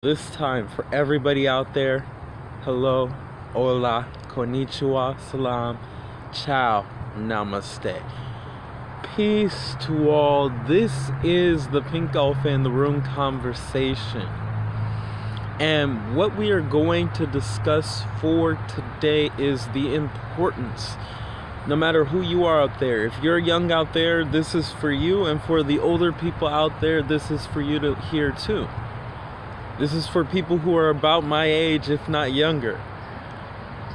This time, for everybody out there, hello, hola, Konnichiwa, Salaam, Ciao Namaste. Peace to all. This is the Pink Elephant in the Room conversation. And what we are going to discuss for today is the importance. No matter who you are out there, if you're young out there, this is for you. And for the older people out there, this is for you to hear too. This is for people who are about my age, if not younger.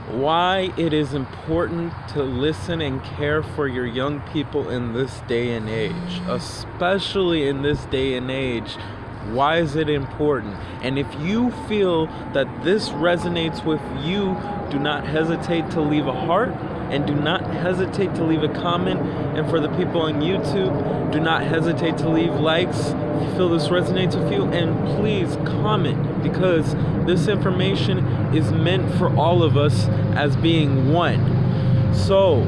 Why it is important to listen and care for your young people in this day and age. Especially in this day and age. Why is it important? And if you feel that this resonates with you, do not hesitate to leave a heart. And do not hesitate to leave a comment. And for the people on YouTube, do not hesitate to leave likes if you feel this resonates with you. And please comment, because this information is meant for all of us as being one. So,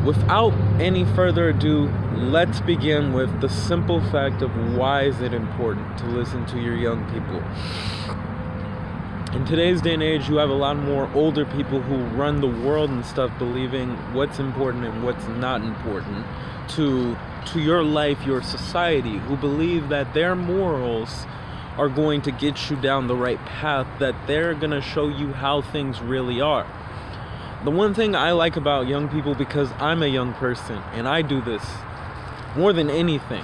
without any further ado, let's begin with the simple fact of why is it important to listen to your young people. In today's day and age, you have a lot more older people who run the world and stuff, believing what's important and what's not important to your life, your society, who believe that their morals are going to get you down the right path, that they're going to show you how things really are. The one thing I like about young people, because I'm a young person and I do this more than anything,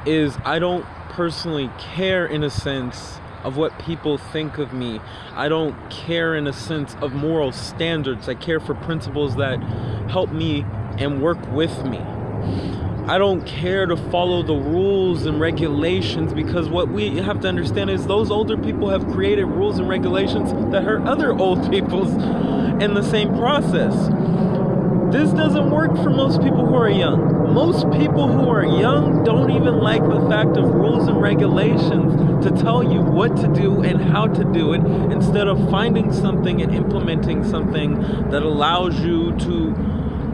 is I don't personally care in a sense of what people think of me. I don't care in a sense of moral standards. I care for principles that help me and work with me. I don't care to follow the rules and regulations, because what we have to understand is those older people have created rules and regulations that hurt other old peoples in the same process. This doesn't work for most people who are young. Most people who are young don't even like the fact of rules and regulations to tell you what to do and how to do it, instead of finding something and implementing something that allows you to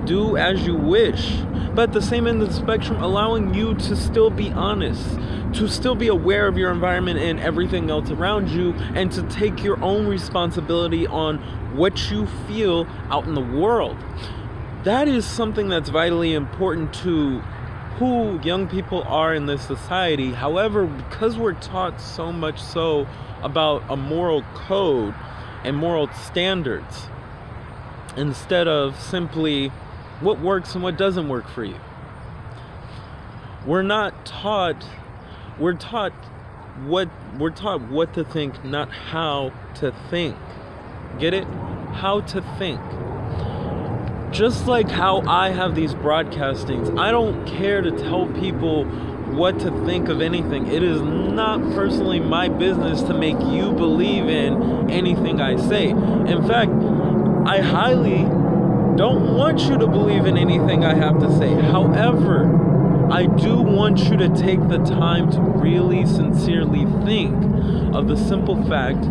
do as you wish. But at the same end of the spectrum, allowing you to still be honest, to still be aware of your environment and everything else around you, and to take your own responsibility on what you feel out in the world. That is something that's vitally important to who young people are in this society. However, because we're taught so much so about a moral code and moral standards, instead of simply what works and what doesn't work for you. We're taught what to think, not how to think. Get it? How to think. Just like how I have these broadcastings, I don't care to tell people what to think of anything. It is not personally my business to make you believe in anything I say. In fact, I highly don't want you to believe in anything I have to say. However, I do want you to take the time to really sincerely think of the simple fact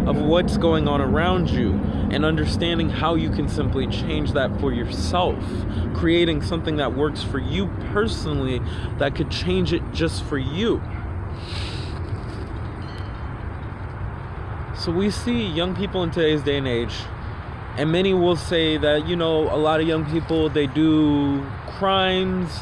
of what's going on around you, and understanding how you can simply change that for yourself, creating something that works for you personally that could change it just for you. So we see young people in today's day and age, and many will say that, a lot of young people, they do crimes,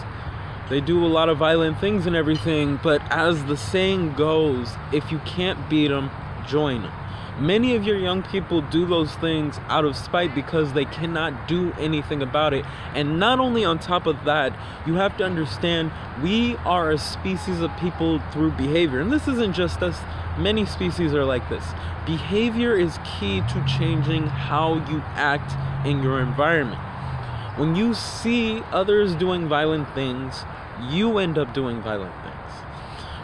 they do a lot of violent things and everything, but as the saying goes, if you can't beat them, join them. Many of your young people do those things out of spite because they cannot do anything about it. And not only on top of that, you have to understand we are a species of people through behavior. And this isn't just us. Many species are like this. Behavior is key to changing how you act in your environment. When you see others doing violent things, you end up doing violent things.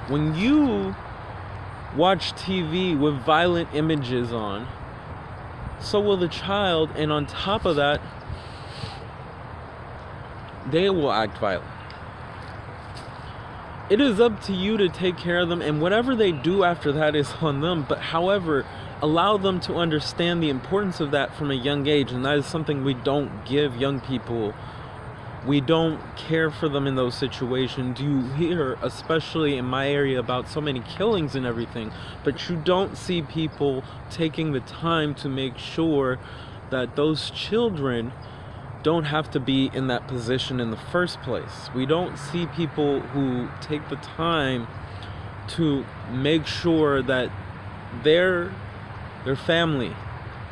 When you watch TV with violent images on, so will the child, and on top of that, they will act violent. It is up to you to take care of them, and whatever they do after that is on them. But however, allow them to understand the importance of that from a young age, and that is something we don't give young people We don't care for them in those situations. You hear, especially in my area, about so many killings and everything, but you don't see people taking the time to make sure that those children don't have to be in that position in the first place. We don't see people who take the time to make sure that their family,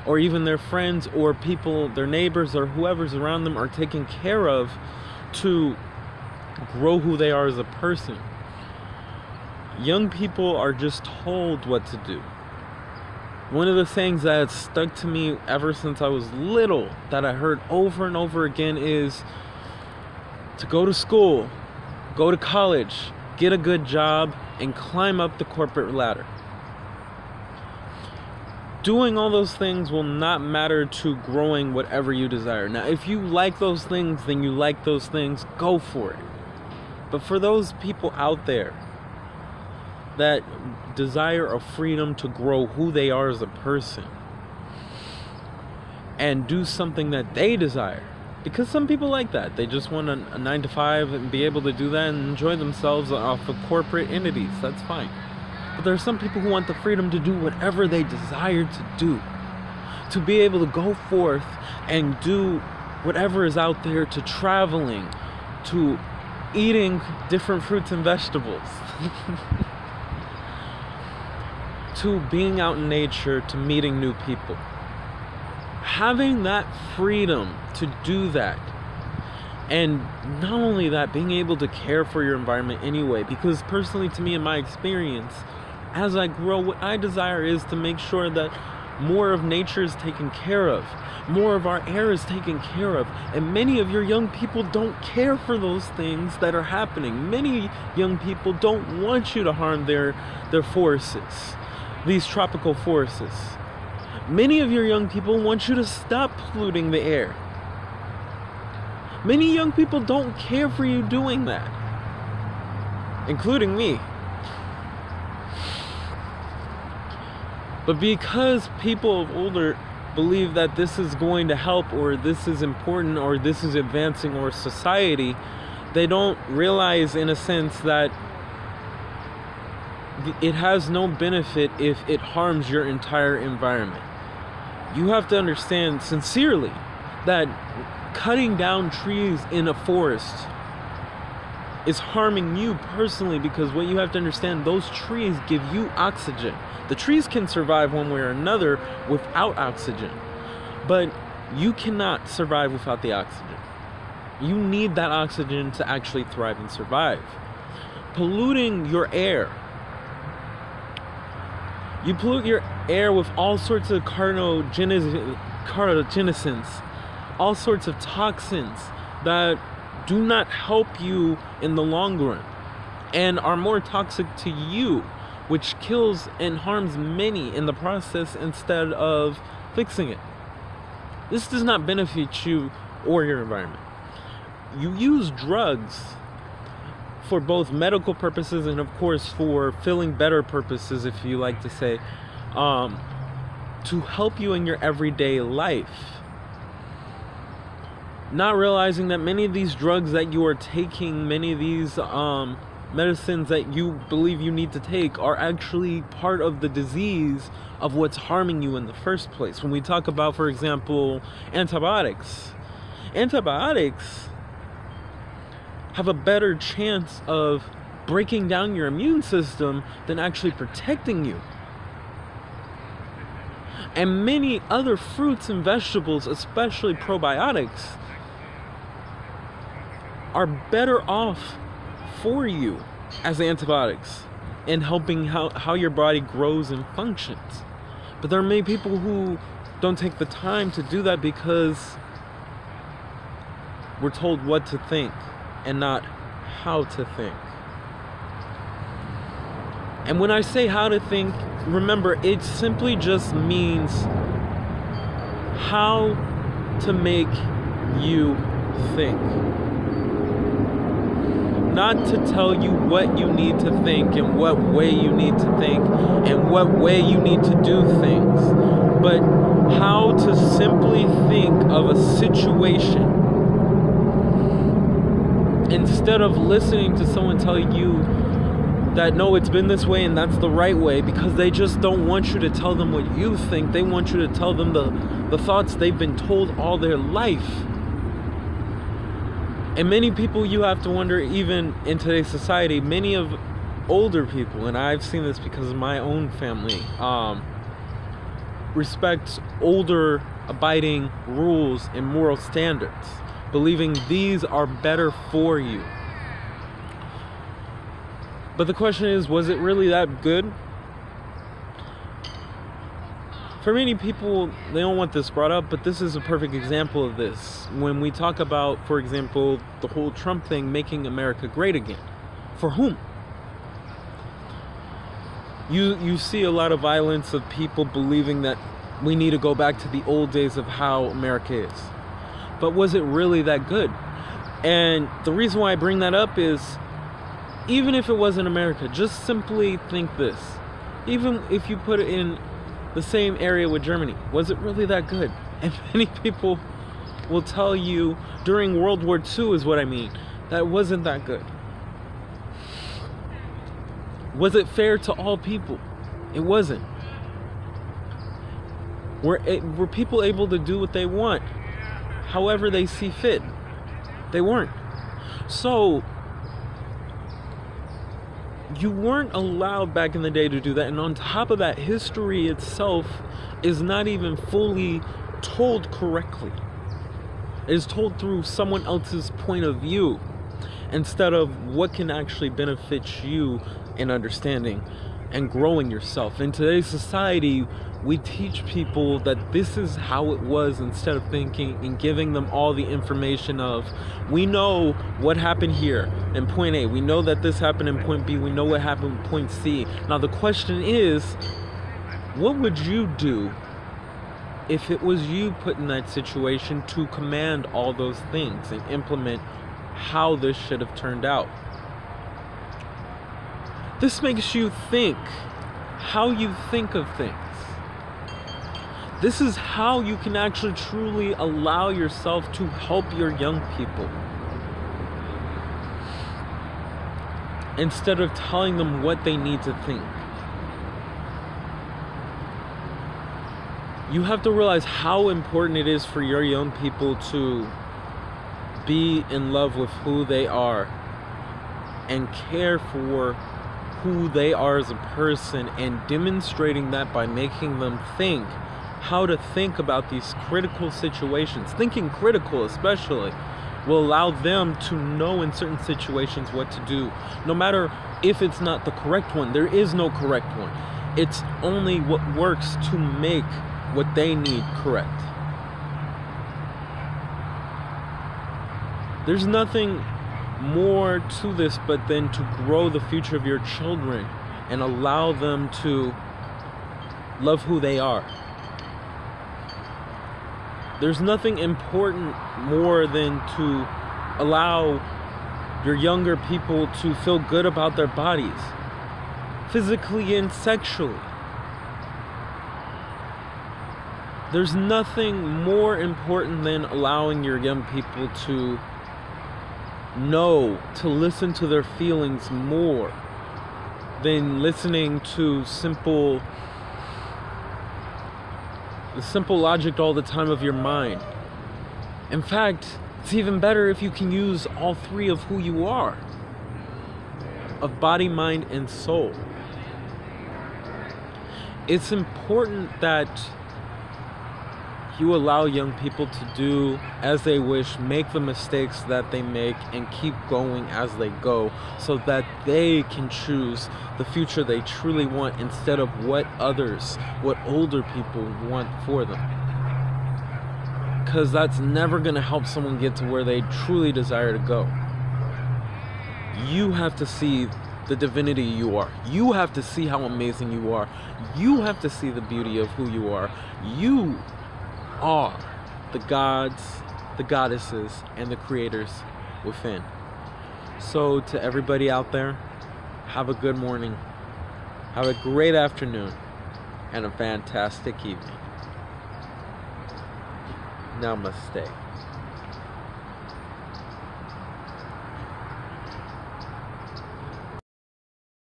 or even their friends, or people, their neighbors, or whoever's around them, are taken care of to grow who they are as a person. Young people are just told what to do. One of the things that has stuck to me ever since I was little, that I heard over and over again, is to go to school, go to college, get a good job, and climb up the corporate ladder. Doing all those things will not matter to growing whatever you desire. Now, if you like those things, then you like those things, go for it. But for those people out there that desire a freedom to grow who they are as a person and do something that they desire, because some people like that. They just want a 9-to-5 and be able to do that and enjoy themselves off of corporate entities. That's fine. But there are some people who want the freedom to do whatever they desire to do. To be able to go forth and do whatever is out there, to traveling, to eating different fruits and vegetables, to being out in nature, to meeting new people. Having that freedom to do that. And not only that, being able to care for your environment anyway. Because personally, to me, in my experience, as I grow, what I desire is to make sure that more of nature is taken care of, more of our air is taken care of. And many of your young people don't care for those things that are happening. Many young people don't want you to harm their forests, these tropical forests. Many of your young people want you to stop polluting the air. Many young people don't care for you doing that, including me. But because people of older believe that this is going to help, or this is important, or this is advancing our society, they don't realize, in a sense, that it has no benefit if it harms your entire environment. You have to understand sincerely that cutting down trees in a forest is harming you personally, because what you have to understand, those trees give you oxygen. The trees can survive one way or another without oxygen, but you cannot survive without the oxygen. You need that oxygen to actually thrive and survive. Polluting your air. You pollute your air with all sorts of carcinogens, all sorts of toxins that do not help you in the long run and are more toxic to you, which kills and harms many in the process instead of fixing it. This does not benefit you or your environment. You use drugs for both medical purposes and, of course, for feeling better purposes, if you like to say, to help you in your everyday life. Not realizing that many of these drugs that you are taking, many of these medicines that you believe you need to take, are actually part of the disease of what's harming you in the first place. When we talk about, for example, antibiotics have a better chance of breaking down your immune system than actually protecting you. And many other fruits and vegetables, especially probiotics, are better off for you as antibiotics in helping how your body grows and functions. But there are many people who don't take the time to do that because we're told what to think and not how to think. And when I say how to think, remember, it simply just means how to make you think. Not to tell you what you need to think and what way you need to think and what way you need to do things, but how to simply think of a situation instead of listening to someone tell you that no, it's been this way and that's the right way, because they just don't want you to tell them what you think. They want you to tell them the thoughts they've been told all their life. And many people, you have to wonder, even in today's society, many of older people, and I've seen this because of my own family, respect older abiding rules and moral standards, believing these are better for you. But the question is, was it really that good? For many people, they don't want this brought up, but this is a perfect example of this. When we talk about, for example, the whole Trump thing, making America great again. For whom? You see a lot of violence of people believing that we need to go back to the old days of how America is. But was it really that good? And the reason why I bring that up is, even if it wasn't America, just simply think this. Even if you put it in the same area with Germany, was it really that good? And many people will tell you, during World War II is what I mean, that it wasn't that good. Was it fair to all people? It wasn't. Were people able to do what they want, however they see fit? They weren't. So, you weren't allowed back in the day to do that. And on top of that, history itself is not even fully told correctly. It is told through someone else's point of view, instead of what can actually benefit you in understanding and growing yourself. In today's society, we teach people that this is how it was, instead of thinking and giving them all the information of, we know what happened here in point A, we know that this happened in point B, we know what happened in point C. Now the question is, what would you do if it was you put in that situation to command all those things and implement how this should have turned out? This makes you think how you think of things. This is how you can actually truly allow yourself to help your young people, instead of telling them what they need to think. You have to realize how important it is for your young people to be in love with who they are and care for who they are as a person, and demonstrating that by making them think how to think about these critical situations. Thinking critical especially will allow them to know in certain situations what to do. No matter if it's not the correct one, there is no correct one. It's only what works to make what they need correct. There's nothing more to this but then to grow the future of your children and allow them to love who they are. There's nothing important more than to allow your younger people to feel good about their bodies, physically and sexually. There's nothing more important than allowing your young people to know, to listen to their feelings more than listening to the simple logic all the time of your mind. In fact, it's even better if you can use all three of who you are, of body, mind, and soul. It's important that you allow young people to do as they wish, make the mistakes that they make, and keep going as they go, so that they can choose the future they truly want, instead of what older people want for them. Because that's never going to help someone get to where they truly desire to go. You have to see the divinity you are. You have to see how amazing you are. You have to see the beauty of who you are. You are the gods, the goddesses, and the creators within. So to everybody out there, have a good morning, have a great afternoon, and a fantastic evening. Namaste.